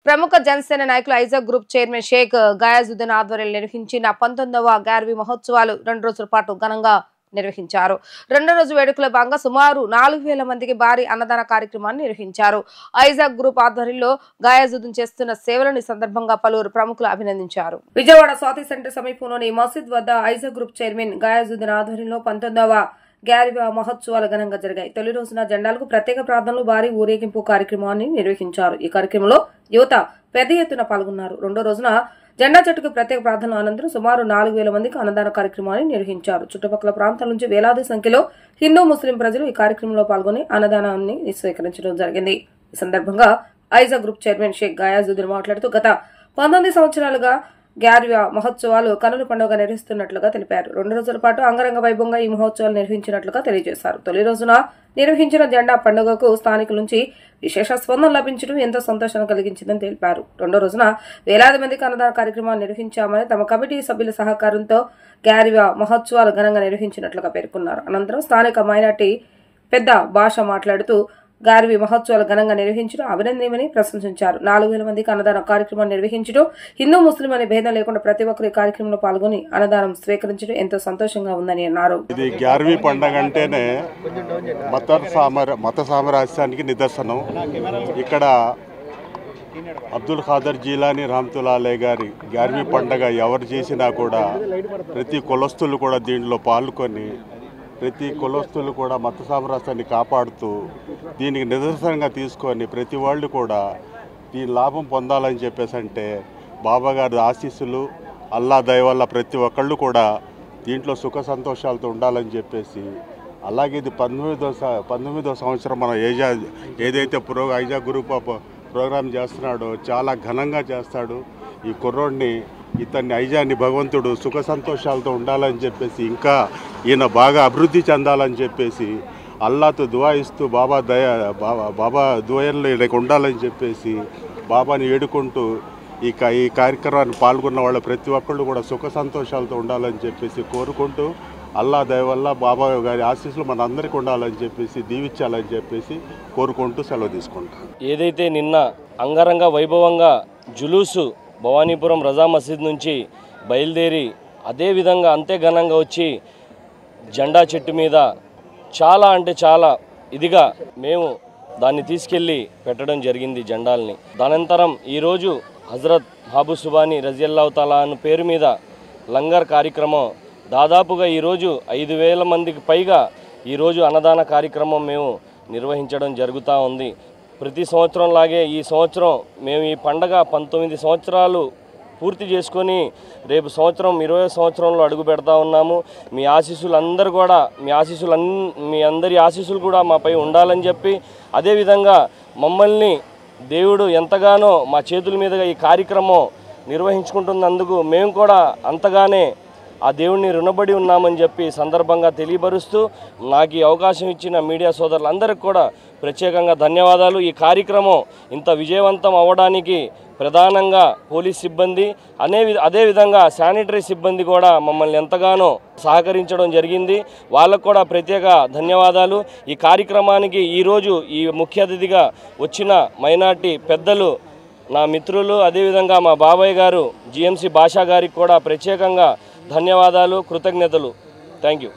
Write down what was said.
ప్రముఖ జనసేన నాయకులు Isaac group chairman Sheikh Gayazuddin ఆధ్వర్యంలో నిర్వహించిన 19వ గార్వి మహోత్సవాలు 2 రోజుల పాటు ఘనంగా నిర్వహించారు. రెండో రోజు వేడుకల భాగంగా సుమారు 4000 మందికి భారీ అన్నదాన కార్యక్రమాన్ని నిర్వహించారు. ఐజాక్ గ్రూప్ ఆధ్వర్యంలో గయాజుద్దీన్ చేస్తున్న సేవలను సందర్భంగా పలువురు ప్రముఖులు అభినందించారు. విజయవాడ స్వాతి సెంటర్ సమీపంలోని మసీద్ వద్ద ఐజాక్ గ్రూప్ చైర్మన్ గయాజుద్దీన్ ఆధ్వర్యంలో 19వ గార్వి మహోత్సవాలు ఘనంగా జరిగాయి. తొలి రోజున జెండాలకు ప్రత్యేక ప్రార్థనలు, భారీ ఊరేగింపు కార్యక్రమాన్ని నిర్వహించారు. ఈ కార్యక్రమంలో యువత పెద్ద ఎత్తున పాల్గొన్నారు. రెండో రోజున జెండా చెట్టుకు ప్రత్యేక ప్రార్థనల అనంతరం సుమారు 4000 మందికి అన్నదాన కార్యక్రమాన్ని నిర్వహించారు. చుట్టుపక్కల ప్రాంతాల నుంచి వేలాది సంఖ్యలో హిందూ ముస్లిం ప్రజలు ఈ కార్యక్రమంలో పాల్గొని అన్నదానాన్ని స్వీకరించడం జరిగింది. ఈ సందర్భంగా Isaac group chairman Sheikh Gayazuddin మాట్లాడుతూ గత 19 సంవత్సరాలుగా గార్వి మహోత్సవాలు కనుల పండుగ నిర్వహిస్తున్నట్లుగా తెలిపారు. 2 రోజుల పాటు అంగరంగ వైభవంగా ఈ మహోత్సవాలు నిర్వహించినట్లుగా తెలియజేశారు. తొలి రోజున నిర్వహించిన జెండా పండుగకు స్థానికుల నుంచి విశేష స్పందన లభించడం ఎంతో సంతోషాన్ని కలిగించిందని తెలిపారు. రెండో రోజున వేలాది మందికి అన్నదాన కార్యక్రమాలు నిర్వహించామని తమ కమిటీ సభ్యుల సహకారంతో గార్వి మహోత్సవాలు ఘనంగా నిర్వహించినట్లుగా పేర్కొన్నారు. అనంతరం స్థానిక మైనార్టీ పెద్ద భాష మాట్లాడుతూ గార్వి మహోత్సవాలు ఘనంగా నిర్వహించడం అభినందనీయమని ప్రశంసించారు. 4000 మందికి అన్నదాన కార్యక్రమాన్ని నిర్వహించడం, హిందూ ముస్లిం అనే భేదం లేకుండా ప్రతి ఒక్కరు ఈ కార్యక్రమంలో పాల్గొని అన్నదానం స్వీకరించడం ఎంతో సంతోషంగా ఉందని అన్నారు. ఇది గార్వి పండుగ అంటేనే మత సామరస్యానికి నిదర్శనం. ఇక్కడ అబ్దుల్ ఖాదర్ జీలానీ రహమతుల్లాహి గారి గార్వి పండుగ ఎవరు చేసినా కూడా ప్రతి కులస్తులు కూడా దీంట్లో పాల్గొని ప్రతి కులస్తులు కూడా మత సామరస్యాన్ని కాపాడుతూ దీనికి నిదర్శనంగా తీసుకొని ప్రతి వాళ్ళు కూడా దీని లాభం పొందాలని చెప్పేసి అంటే బాబా గారి ఆశీస్సులు అల్లా దయ వల్ల ప్రతి ఒక్కళ్ళు కూడా దీంట్లో సుఖ సంతోషాలతో ఉండాలని చెప్పేసి, అలాగే ఇది 19వ సంవత్సరం మన ఏదైతే ఐజాక్ గ్రూప్ ప్రోగ్రామ్ చేస్తున్నాడో చాలా ఘనంగా చేస్తాడు. ఈ కుర్రోడిని ఇతన్ని ఐజాన్ని భగవంతుడు సుఖ సంతోషాలతో ఉండాలని చెప్పేసి, ఇంకా ఈయన బాగా అభివృద్ధి చెందాలని చెప్పేసి అల్లాతో దువా ఇస్తూ బాబా దువయంలో ఈయనకు ఉండాలని చెప్పేసి బాబాని వేడుకుంటూ ఈ కార్యక్రమాన్ని పాల్గొన్న వాళ్ళ ప్రతి ఒక్కళ్ళు కూడా సుఖ సంతోషాలతో ఉండాలని చెప్పేసి కోరుకుంటూ అల్లా దయ వల్ల బాబా గారి ఆశీస్సులు మన అందరికీ ఉండాలని చెప్పేసి దీవించాలని చెప్పేసి కోరుకుంటూ సెలవు తీసుకుంటాం. ఏదైతే నిన్న అంగరంగ వైభవంగా జులూసు భవానీపురం రజా మసీద్ నుంచి బయలుదేరి అదేవిధంగా అంతే ఘనంగా వచ్చి జెండా చెట్టు మీద చాలా అంటే చాలా ఇదిగా మేము దాన్ని తీసుకెళ్ళి పెట్టడం జరిగింది జెండాల్ని. దానంతరం ఈరోజు హజరత్ మహబూ సుబానీ రజియల్లాహు తాలా అను పేరు మీద లంగర్ కార్యక్రమం దాదాపుగా ఈరోజు 5000 మందికి పైగా ఈరోజు అన్నదాన కార్యక్రమం మేము నిర్వహించడం జరుగుతూ ఉంది. ప్రతి సంవత్సరం లాగే ఈ సంవత్సరం మేము ఈ పండగ 19 సంవత్సరాలు పూర్తి చేసుకొని రేపు సంవత్సరం 20వ సంవత్సరంలో అడుగు పెడతా ఉన్నాము. మీ ఆశీస్సులు కూడా మీ అందరి ఆశీస్సులు కూడా మాపై ఉండాలని చెప్పి, అదేవిధంగా మమ్మల్ని దేవుడు ఎంతగానో మా చేతుల మీదుగా ఈ కార్యక్రమం నిర్వహించుకుంటున్నందుకు మేము కూడా అంతగానే ఆ దేవుడిని రుణపడి ఉన్నామని చెప్పి సందర్భంగా తెలియపరుస్తూ, నాకు ఈ అవకాశం ఇచ్చిన మీడియా సోదరులందరికీ కూడా ప్రత్యేకంగా ధన్యవాదాలు. ఈ కార్యక్రమం ఇంత విజయవంతం అవ్వడానికి ప్రధానంగా పోలీస్ సిబ్బంది అదేవిధంగా శానిటరీ సిబ్బంది కూడా మమ్మల్ని ఎంతగానో సహకరించడం జరిగింది. వాళ్ళకు కూడా ప్రత్యేక ధన్యవాదాలు. ఈ కార్యక్రమానికి ఈరోజు ఈ ముఖ్య అతిథిగా వచ్చిన మైనార్టీ పెద్దలు, నా మిత్రులు, అదేవిధంగా మా బాబాయ్ గారు జిఎంసి భాషా గారికి కూడా ప్రత్యేకంగా ధన్యవాదాలు, కృతజ్ఞతలు. Thank you.